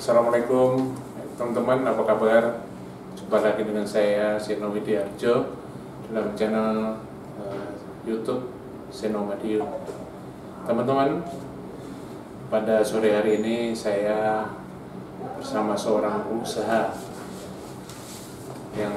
Assalamualaikum teman-teman, apa kabar? Jumpa lagi dengan saya Seno Widiarjo dalam channel YouTube Seno Madiun. Teman-teman, pada sore hari ini saya bersama seorang pengusaha yang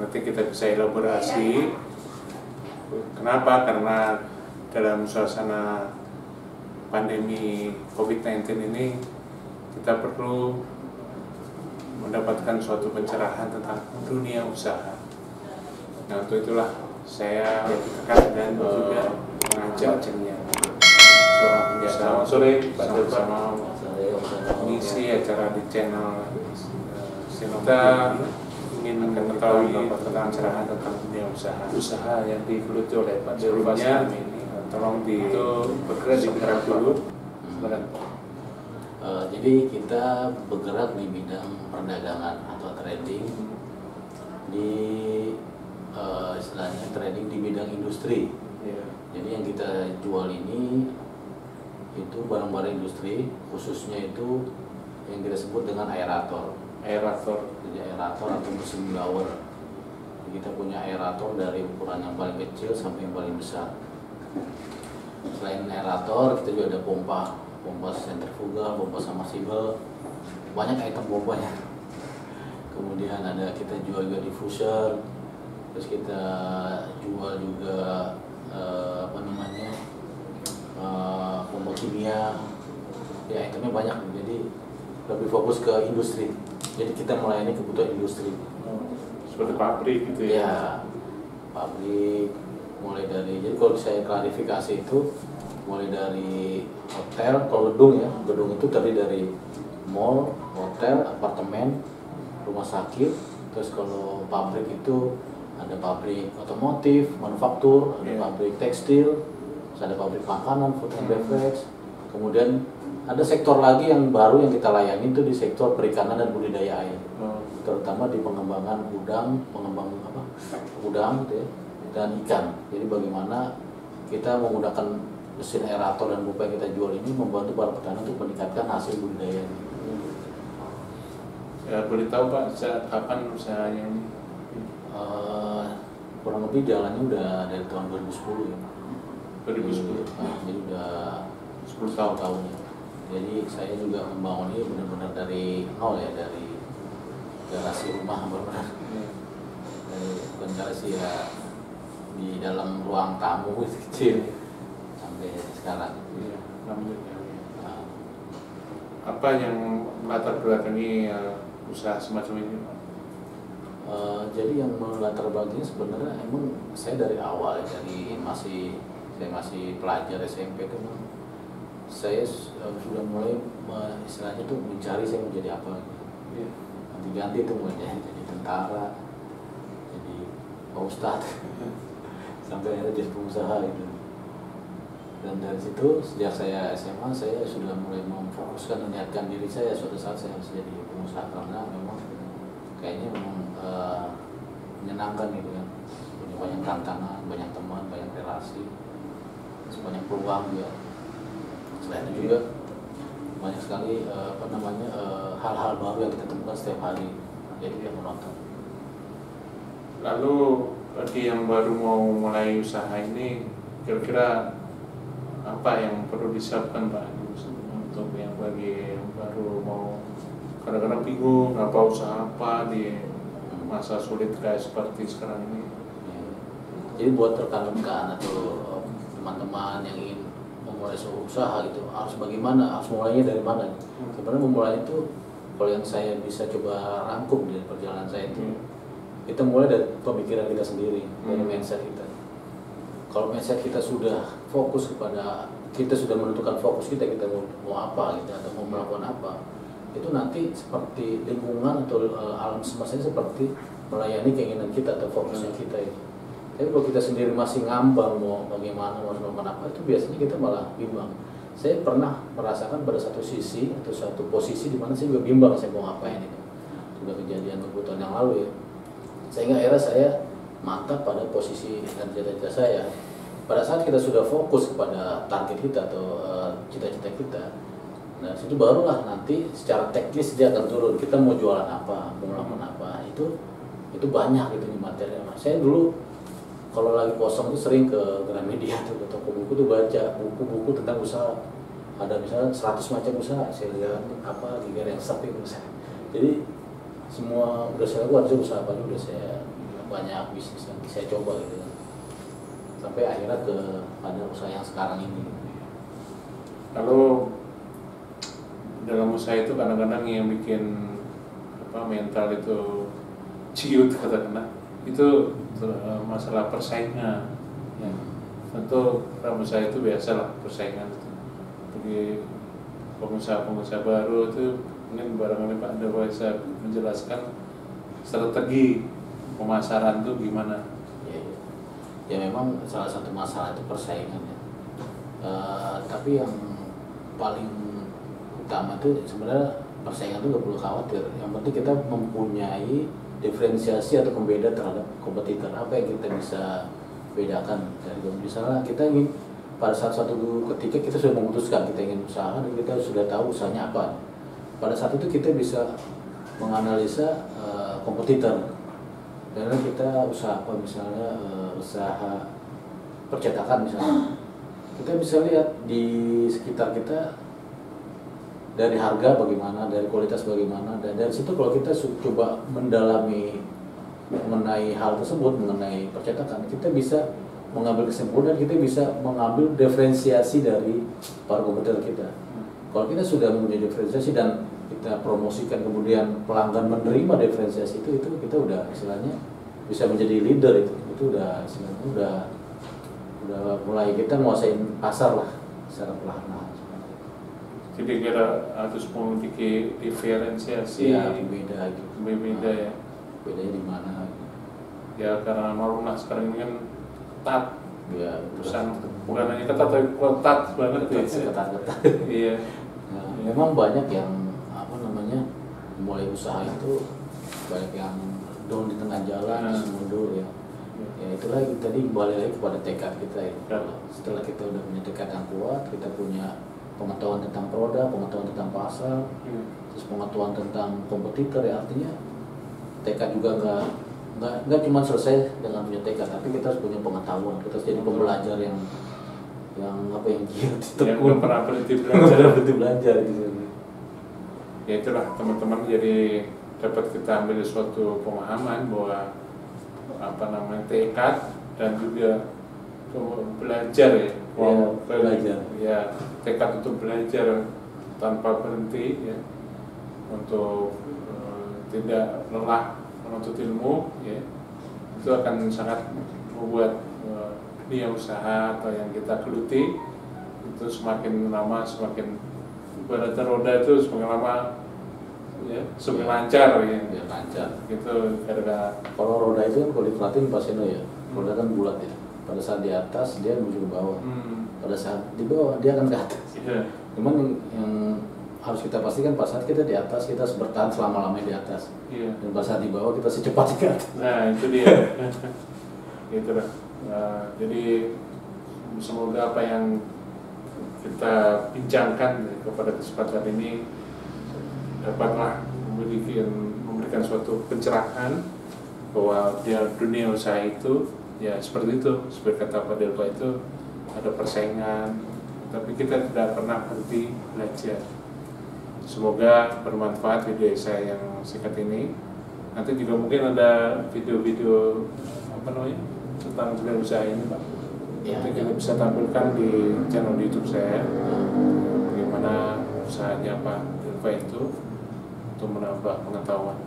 nanti kita bisa elaborasi. Kenapa? Karena dalam suasana pandemi COVID-19 ini kita perlu mendapatkan suatu pencerahan tentang dunia usaha. Nah, untuk itulah saya dekat dan juga mengajaknya seorang pengusaha. Selamat sore, sama-sama mengisi acara di channel kita ingin mengetahui tentang pencerahan tentang dunia usaha yang digeluti oleh Pak Sebelumnya ini tolong itu bergerak dulu. Jadi kita bergerak di bidang perdagangan atau trading di istilahnya trading di bidang industri. Jadi yang kita jual ini itu barang-barang industri, khususnya itu yang kita sebut dengan aerator. Jadi aerator atau mesin blower. Kita punya aerator dari ukuran yang paling kecil sampai yang paling besar. Selain aerator, kita juga ada pompa sentrifugal, pompa submersible, banyak item pompanya. Kemudian kita jual juga diffuser, terus kita jual juga pompa kimia. Ya, itemnya banyak, jadi lebih fokus ke industri. Jadi kita melayani kebutuhan industri. Seperti pabrik gitu ya? Ya, pabrik. Mulai dari, jadi kalau saya klarifikasi itu mulai dari hotel, kalau gedung itu tadi dari mall, hotel, apartemen, rumah sakit. Terus kalau pabrik itu ada pabrik otomotif, manufaktur, ada pabrik tekstil, terus ada pabrik makanan, food and beverage. Kemudian ada sektor lagi yang baru yang kita layani itu di sektor perikanan dan budidaya air, terutama di pengembangan udang gitu ya, dan ikan. Jadi bagaimana kita menggunakan mesin aerator dan pompa yang kita jual ini membantu para petani untuk meningkatkan hasil budidaya. Ya, boleh tahu Pak, kapan usahanya ini? Kurang lebih jalannya udah dari tahun 2010 ya. 2010? Jadi udah 10 tahun ya. Jadi saya juga membangun ini benar-benar dari nol ya, dari garasi rumah benar-benar. Bukan garasi ya, di dalam ruang tamu itu kecil sampai sekarang. Iya, apa yang melatar belakangi usaha semacam ini? Jadi yang melatar belakangi sebenarnya emang saya dari awal ya, saya masih pelajar SMP itu saya sudah mulai istilahnya tuh mencari saya mau jadi apa. Ganti-ganti tuh mau jadi tentara, jadi Pak Ustadz, sampai akhirnya jadi pengusaha gitu. Dan dari situ sejak saya SMA saya sudah mulai memfokuskan meniatkan diri saya suatu saat saya harus jadi pengusaha, karena memang kayaknya memang menyenangkan gitu kan, punya banyak tantangan, banyak teman, banyak relasi, banyak peluang juga. Selain itu juga banyak sekali hal-hal baru yang kita temukan setiap hari, jadi dia menonton. Lalu bagi yang baru mau mulai usaha ini, kira-kira apa yang perlu disiapkan Pak untuk yang bagi yang baru mau, kadang-kadang bingung apa usaha apa di masa sulit kayak seperti sekarang ini? Jadi buat rekan-rekan atau teman-teman yang ingin memulai sebuah usaha gitu, harus bagaimana, harus mulainya dari mana? Sebenarnya memulai itu, kalau yang saya bisa coba rangkum dari perjalanan saya itu, kita mulai dari pemikiran kita sendiri, dari mindset kita. Kalau mindset kita sudah fokus kepada, kita sudah menentukan fokus kita mau apa gitu, atau mau melakukan apa, itu nanti seperti lingkungan atau alam semesta seperti melayani keinginan kita atau fokusnya kita itu. Tapi kalau kita sendiri masih ngambang mau bagaimana, mau melakukan apa, itu biasanya kita malah bimbang. Saya pernah merasakan pada satu sisi atau satu posisi di mana saya juga bimbang saya mau ngapain itu. Sudah kejadian beberapa tahun yang lalu ya. Sehingga akhirnya saya mantap pada posisi dan cita-cita saya. Pada saat kita sudah fokus kepada target kita atau cita-cita kita, Nah situ barulah nanti secara teknis dia akan turun. Kita mau jualan apa, mau melakukan apa, itu banyak gitu nih materi. Saya dulu kalau lagi kosong tuh sering ke Gramedia tuh, ke toko buku tuh baca buku-buku tentang usaha. Ada misalnya 100 macam usaha, saya lihat apa Giga Rensap itu misalnya. Jadi semua udah saya buat usaha apa udah saya banyak bisnis yang saya coba gitu kan. Sampai akhirnya ke pada usaha yang sekarang ini. Kalau dalam usaha itu kadang-kadang yang bikin mental itu ciut katakanlah itu masalah persaingan ya. Tentu dalam usaha itu biasalah persaingan itu. Bagi pengusaha baru itu mungkin barangkali Pak Anda bisa menjelaskan strategi pemasaran itu gimana? Ya memang salah satu masalah itu persaingan ya. Tapi yang paling utama itu sebenarnya persaingan itu nggak perlu khawatir. Yang penting kita mempunyai diferensiasi atau pembeda terhadap kompetitor. Apa yang kita bisa bedakan dari misalnya kita ingin pada saat suatu ketika kita sudah memutuskan kita ingin usaha dan kita sudah tahu usahanya apa. Pada saat itu kita bisa menganalisa kompetitor. Karena kita usaha apa misalnya usaha percetakan misalnya, kita bisa lihat di sekitar kita dari harga bagaimana, dari kualitas bagaimana, dan dari situ kalau kita coba mendalami mengenai hal tersebut, mengenai percetakan, kita bisa mengambil kesimpulan, kita bisa mengambil diferensiasi dari para kompetitor kita. Kalau kita sudah mempunyai diferensiasi dan kita promosikan kemudian pelanggan menerima diferensiasi itu kita udah istilahnya bisa menjadi leader itu udah istilahnya udah mulai kita menguasain pasar lah secara perlahan. Jadi kira harus memiliki diferensiasi ya, beda gitu. Beda ya. Bedanya di mana? Ya karena normal sekarang ini kan ketat. Ya, bukan hanya ketat tapi ketat banget ya. Ketat. Iya. Nah, memang banyak yang mulai usaha itu banyak yang down di tengah jalan, mundur ya. Ya itulah tadi kembali lagi kepada tekad kita ya. Setelah kita udah punya tekad yang kuat, kita punya pengetahuan tentang produk, pengetahuan tentang pasar, terus pengetahuan tentang kompetitor ya, artinya tekad juga nggak cuma selesai dengan punya tekad, tapi kita harus punya pengetahuan, kita harus jadi pembelajar yang giat, tekun, pernah berhenti belajar gitu. Ya itulah teman-teman, jadi dapat kita ambil suatu pemahaman bahwa tekad dan juga belajar ya. Belajar. Ya, tekad untuk belajar tanpa berhenti ya, untuk tidak lelah menuntut ilmu ya, itu akan sangat membuat dunia usaha atau yang kita geluti itu semakin lama semakin ibarat roda itu semakin lama ya semakin lancar ya. Lancar. Gitu karena kalau roda itu kan kalau diperhatiin Pak Seno ya, roda kan bulat ya. Pada saat di atas dia menuju ke bawah, pada saat di bawah dia akan ke atas. Cuman yang harus kita pastikan pada saat kita di atas kita harus bertahan selama-lamanya di atas. Dan pada saat di bawah kita secepat ke atas. Nah itu dia. Gitu lah. Jadi semoga apa yang kita bincangkan kepada kesempatan ini dapatlah memberikan suatu pencerahan bahwa dia dunia usaha itu ya seperti itu, seperti kata Pak Delva itu ada persaingan, tapi kita tidak pernah berhenti belajar. Semoga bermanfaat video saya yang singkat ini. Nanti juga mungkin ada video-video tentang dunia usaha ini Pak. Nanti kita bisa tampilkan di channel YouTube saya bagaimana usahanya Pak Delva itu untuk menambah pengetahuan.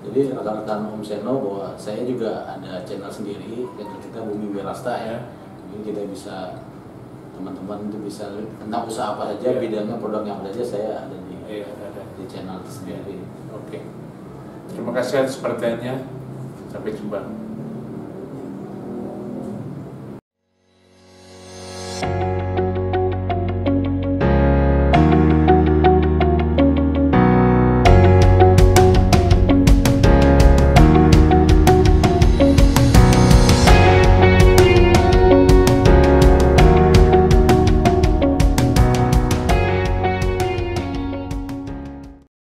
Jadi rekan-rekan Om Seno bahwa saya juga ada channel sendiri yang kita Bumi Wirasta ya. Jadi kita bisa teman-teman itu bisa tentang usaha apa saja, bidangnya produk yang apa saja saya ada di channel sendiri. Oke. Terima kasih atas perhatiannya. Sampai jumpa.